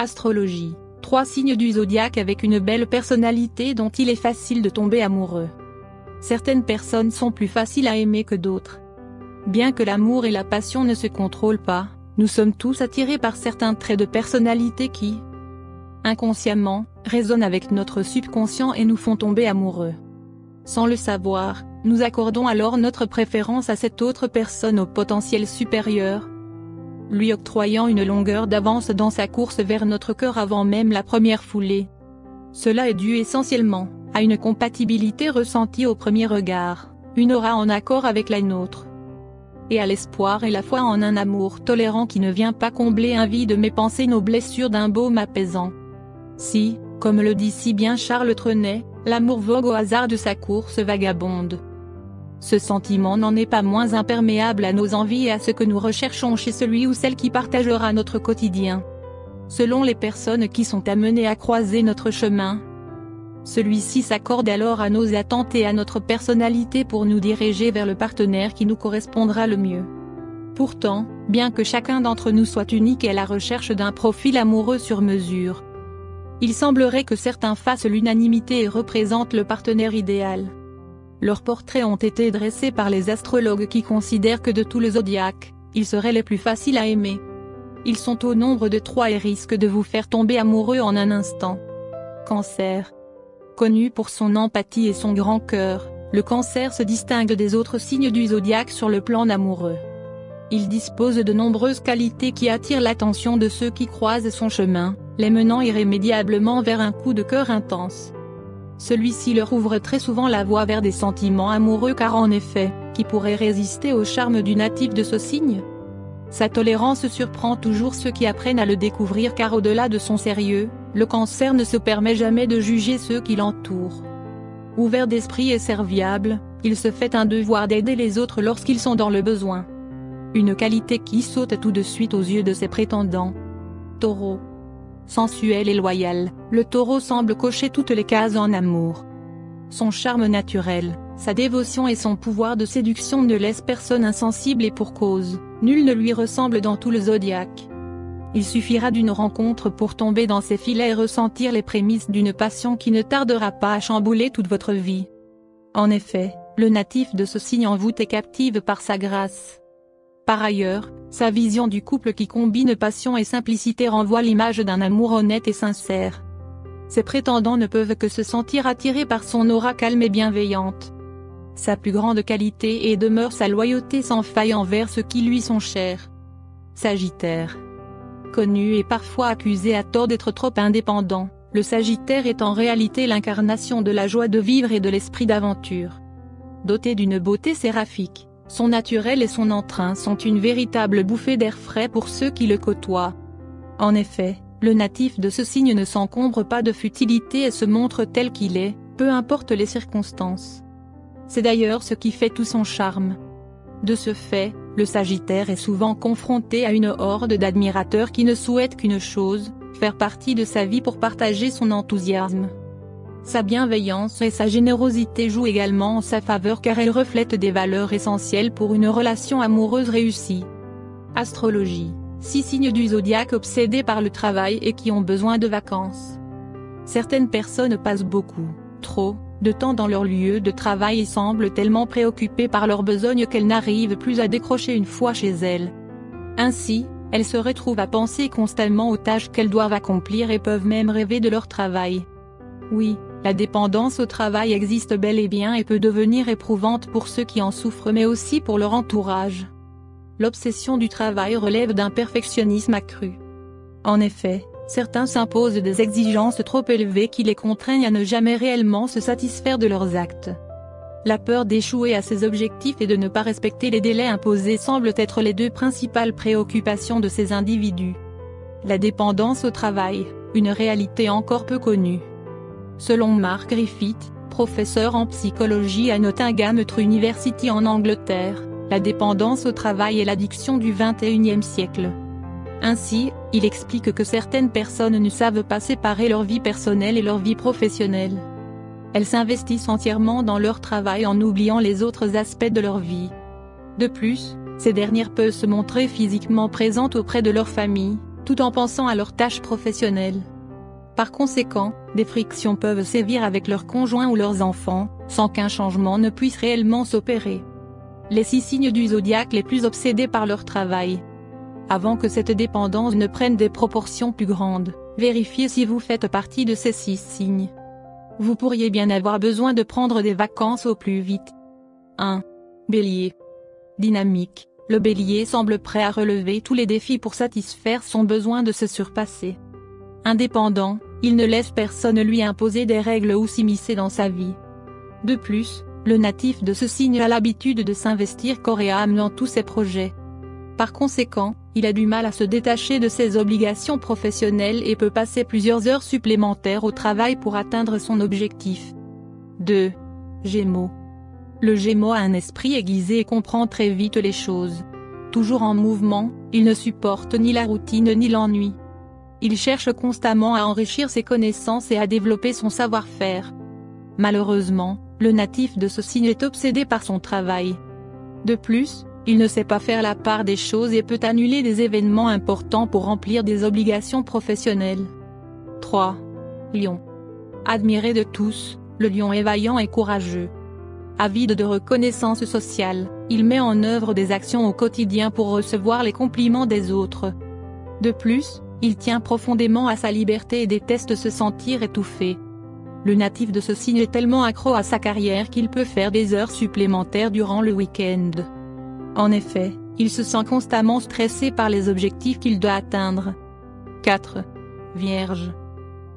Astrologie. 3 signes du zodiaque avec une belle personnalité dont il est facile de tomber amoureux. Certaines personnes sont plus faciles à aimer que d'autres. Bien que l'amour et la passion ne se contrôlent pas, nous sommes tous attirés par certains traits de personnalité qui, inconsciemment, résonnent avec notre subconscient et nous font tomber amoureux. Sans le savoir, nous accordons alors notre préférence à cette autre personne au potentiel supérieur, lui octroyant une longueur d'avance dans sa course vers notre cœur avant même la première foulée. Cela est dû essentiellement à une compatibilité ressentie au premier regard, une aura en accord avec la nôtre, et à l'espoir et la foi en un amour tolérant qui ne vient pas combler un vide mais panser nos blessures d'un baume apaisant. Si, comme le dit si bien Charles Trenet, l'amour vogue au hasard de sa course vagabonde, ce sentiment n'en est pas moins imperméable à nos envies et à ce que nous recherchons chez celui ou celle qui partagera notre quotidien. Selon les personnes qui sont amenées à croiser notre chemin, celui-ci s'accorde alors à nos attentes et à notre personnalité pour nous diriger vers le partenaire qui nous correspondra le mieux. Pourtant, bien que chacun d'entre nous soit unique et à la recherche d'un profil amoureux sur mesure, il semblerait que certains fassent l'unanimité et représentent le partenaire idéal. Leurs portraits ont été dressés par les astrologues qui considèrent que de tout le zodiaque, ils seraient les plus faciles à aimer. Ils sont au nombre de 3 et risquent de vous faire tomber amoureux en un instant. Cancer. Connu pour son empathie et son grand cœur, le Cancer se distingue des autres signes du zodiaque sur le plan amoureux. Il dispose de nombreuses qualités qui attirent l'attention de ceux qui croisent son chemin, les menant irrémédiablement vers un coup de cœur intense. Celui-ci leur ouvre très souvent la voie vers des sentiments amoureux car en effet, qui pourrait résister au charme du natif de ce signe? Sa tolérance surprend toujours ceux qui apprennent à le découvrir car au-delà de son sérieux, le Cancer ne se permet jamais de juger ceux qui l'entourent. Ouvert d'esprit et serviable, il se fait un devoir d'aider les autres lorsqu'ils sont dans le besoin. Une qualité qui saute tout de suite aux yeux de ses prétendants. Taureau. Sensuel et loyal, le Taureau semble cocher toutes les cases en amour. Son charme naturel, sa dévotion et son pouvoir de séduction ne laissent personne insensible et pour cause, nul ne lui ressemble dans tout le zodiaque. Il suffira d'une rencontre pour tomber dans ses filets et ressentir les prémices d'une passion qui ne tardera pas à chambouler toute votre vie. En effet, le natif de ce signe envoûte et captive par sa grâce. Par ailleurs, sa vision du couple qui combine passion et simplicité renvoie l'image d'un amour honnête et sincère. Ses prétendants ne peuvent que se sentir attirés par son aura calme et bienveillante. Sa plus grande qualité est demeure sa loyauté sans faille envers ceux qui lui sont chers. Sagittaire. Connu et parfois accusé à tort d'être trop indépendant, le Sagittaire est en réalité l'incarnation de la joie de vivre et de l'esprit d'aventure. Doté d'une beauté séraphique, son naturel et son entrain sont une véritable bouffée d'air frais pour ceux qui le côtoient. En effet, le natif de ce signe ne s'encombre pas de futilité et se montre tel qu'il est, peu importe les circonstances. C'est d'ailleurs ce qui fait tout son charme. De ce fait, le Sagittaire est souvent confronté à une horde d'admirateurs qui ne souhaitent qu'une chose, faire partie de sa vie pour partager son enthousiasme. Sa bienveillance et sa générosité jouent également en sa faveur car elles reflètent des valeurs essentielles pour une relation amoureuse réussie. Astrologie. 6 signes du zodiaque obsédés par le travail et qui ont besoin de vacances. Certaines personnes passent beaucoup, trop, de temps dans leur lieu de travail et semblent tellement préoccupées par leur besogne qu'elles n'arrivent plus à décrocher une fois chez elles. Ainsi, elles se retrouvent à penser constamment aux tâches qu'elles doivent accomplir et peuvent même rêver de leur travail. Oui, la dépendance au travail existe bel et bien et peut devenir éprouvante pour ceux qui en souffrent mais aussi pour leur entourage. L'obsession du travail relève d'un perfectionnisme accru. En effet, certains s'imposent des exigences trop élevées qui les contraignent à ne jamais réellement se satisfaire de leurs actes. La peur d'échouer à ses objectifs et de ne pas respecter les délais imposés semblent être les 2 principales préoccupations de ces individus. La dépendance au travail, une réalité encore peu connue. Selon Mark Griffith, professeur en psychologie à Nottingham University en Angleterre, la dépendance au travail est l'addiction du XXIe siècle. Ainsi, il explique que certaines personnes ne savent pas séparer leur vie personnelle et leur vie professionnelle. Elles s'investissent entièrement dans leur travail en oubliant les autres aspects de leur vie. De plus, ces dernières peuvent se montrer physiquement présentes auprès de leur famille, tout en pensant à leurs tâches professionnelles. Par conséquent, des frictions peuvent sévir avec leurs conjoints ou leurs enfants, sans qu'un changement ne puisse réellement s'opérer. Les 6 signes du zodiaque les plus obsédés par leur travail. Avant que cette dépendance ne prenne des proportions plus grandes, vérifiez si vous faites partie de ces 6 signes. Vous pourriez bien avoir besoin de prendre des vacances au plus vite. 1. Bélier. Dynamique, le Bélier semble prêt à relever tous les défis pour satisfaire son besoin de se surpasser. Indépendant, il ne laisse personne lui imposer des règles ou s'immiscer dans sa vie. De plus, le natif de ce signe a l'habitude de s'investir corps et âme dans tous ses projets. Par conséquent, il a du mal à se détacher de ses obligations professionnelles et peut passer plusieurs heures supplémentaires au travail pour atteindre son objectif. 2. Gémeaux. Le Gémeaux a un esprit aiguisé et comprend très vite les choses. Toujours en mouvement, il ne supporte ni la routine ni l'ennui. Il cherche constamment à enrichir ses connaissances et à développer son savoir-faire. Malheureusement, le natif de ce signe est obsédé par son travail. De plus, il ne sait pas faire la part des choses et peut annuler des événements importants pour remplir des obligations professionnelles. 3. Lion. Admiré de tous, le lion est vaillant et courageux. Avide de reconnaissance sociale, il met en œuvre des actions au quotidien pour recevoir les compliments des autres. De plus, il tient profondément à sa liberté et déteste se sentir étouffé. Le natif de ce signe est tellement accro à sa carrière qu'il peut faire des heures supplémentaires durant le week-end. En effet, il se sent constamment stressé par les objectifs qu'il doit atteindre. 4. Vierge.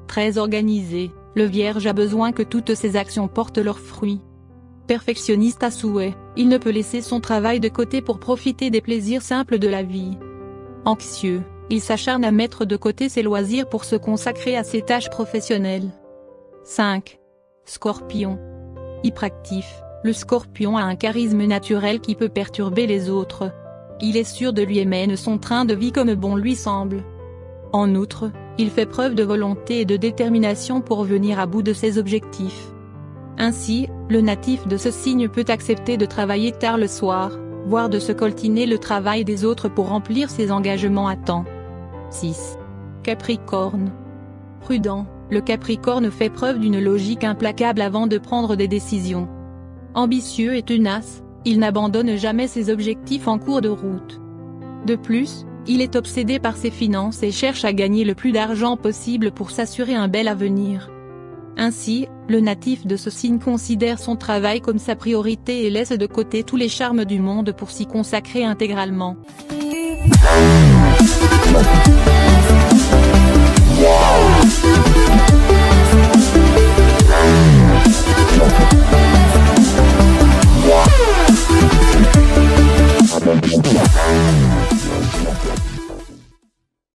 Très organisé, le Vierge a besoin que toutes ses actions portent leurs fruits. Perfectionniste à souhait, il ne peut laisser son travail de côté pour profiter des plaisirs simples de la vie. Anxieux, il s'acharne à mettre de côté ses loisirs pour se consacrer à ses tâches professionnelles. 5. Scorpion. Hyperactif, le Scorpion a un charisme naturel qui peut perturber les autres. Il est sûr de lui et mène son train de vie comme bon lui semble. En outre, il fait preuve de volonté et de détermination pour venir à bout de ses objectifs. Ainsi, le natif de ce signe peut accepter de travailler tard le soir, voire de se coltiner le travail des autres pour remplir ses engagements à temps. 6. Capricorne. Prudent, le Capricorne fait preuve d'une logique implacable avant de prendre des décisions. Ambitieux et tenace, il n'abandonne jamais ses objectifs en cours de route. De plus, il est obsédé par ses finances et cherche à gagner le plus d'argent possible pour s'assurer un bel avenir. Ainsi, le natif de ce signe considère son travail comme sa priorité et laisse de côté tous les charmes du monde pour s'y consacrer intégralement. Wow.